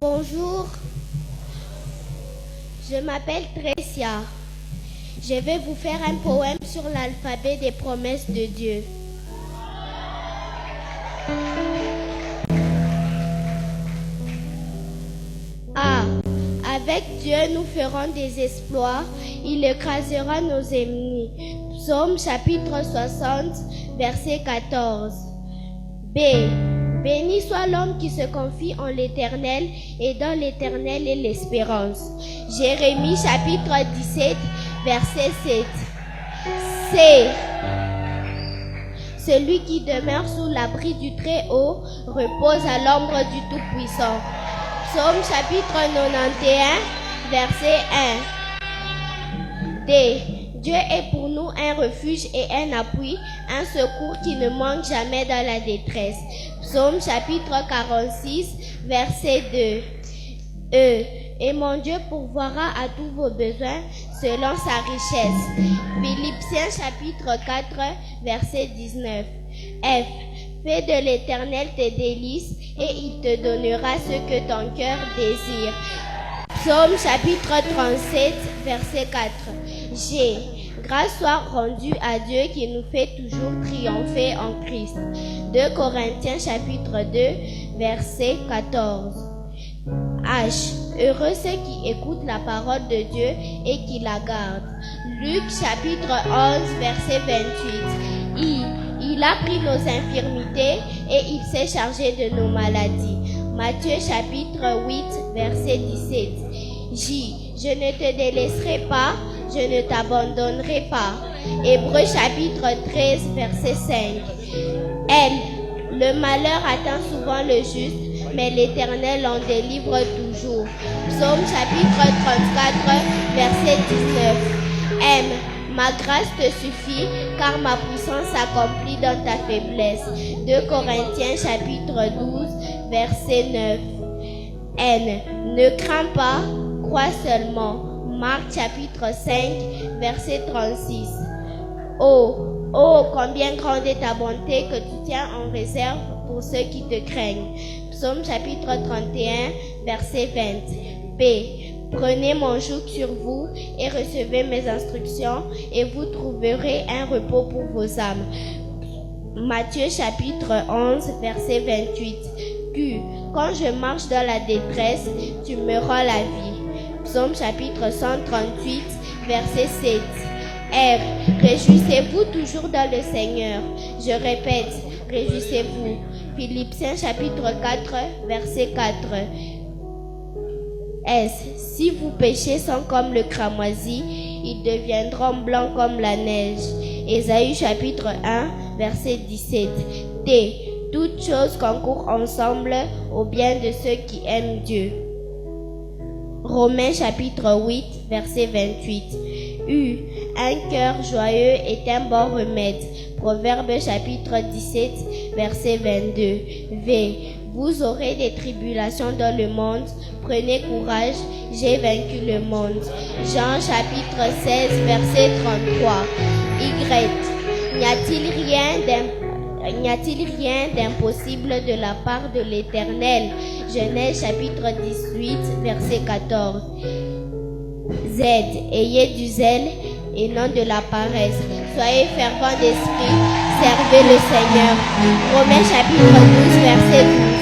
Bonjour, je m'appelle Trécia. Je vais vous faire un poème sur l'alphabet des promesses de Dieu. A. Avec Dieu, nous ferons des exploits. Il écrasera nos ennemis. Psaume chapitre 60, verset 14. B. Béni soit l'homme qui se confie en l'Éternel, et dans l'Éternel est l'espérance. Jérémie chapitre 17, verset 7. C. Celui qui demeure sous l'abri du Très-Haut repose à l'ombre du Tout-Puissant. Psaume chapitre 91, verset 1. D. Dieu est pour nous un refuge et un appui, un secours qui ne manque jamais dans la détresse. Psaume chapitre 46, verset 2. E. Et mon Dieu pourvoira à tous vos besoins selon sa richesse. Philippiens chapitre 4, verset 19. F. Fais de l'Éternel tes délices et il te donnera ce que ton cœur désire. Psaume chapitre 37, verset 4. G. Grâce soit rendue à Dieu qui nous fait toujours triompher en Christ. 2 Corinthiens chapitre 2, verset 14. H. Heureux ceux qui écoutent la parole de Dieu et qui la gardent. Luc chapitre 11, verset 28. I. Il a pris nos infirmités et il s'est chargé de nos maladies. Matthieu chapitre 8, verset 17. J. Je ne te délaisserai pas, je ne t'abandonnerai pas. Hébreux chapitre 13, verset 5. L. Le malheur atteint souvent le juste, mais l'Éternel en délivre toujours. Psaume chapitre 34, verset 19. M. Ma grâce te suffit, car ma puissance s'accomplit dans ta faiblesse. 2 Corinthiens chapitre 12, verset 9. N. Ne crains pas, crois seulement. Marc chapitre 5, verset 36. O. Oh, combien grande est ta bonté que tu tiens en réserve pour ceux qui te craignent. Psaume chapitre 31, verset 20. P. Prenez mon joug sur vous et recevez mes instructions et vous trouverez un repos pour vos âmes. Matthieu chapitre 11, verset 28. Q. Quand je marche dans la détresse, tu me rends la vie. Psaume chapitre 138, verset 7. R. Réjouissez-vous toujours dans le Seigneur. Je répète, réjouissez-vous. Philippiens chapitre 4, verset 4. S. Si vos péchés sont comme le cramoisi, ils deviendront blancs comme la neige. Ésaïe chapitre 1, verset 17. T. Toutes choses concourent ensemble au bien de ceux qui aiment Dieu. Romains chapitre 8, verset 28. U. Un cœur joyeux est un bon remède. Proverbe chapitre 17, verset 22. V. Vous aurez des tribulations dans le monde. Prenez courage, j'ai vaincu le monde. Jean chapitre 16, verset 33. Y. N'y a-t-il rien d'impossible de la part de l'Éternel? Genèse chapitre 18, verset 14. Z. Ayez du zèle et non de la paresse. Soyez fervents d'esprit, servez le Seigneur. Romains chapitre 12, verset 12.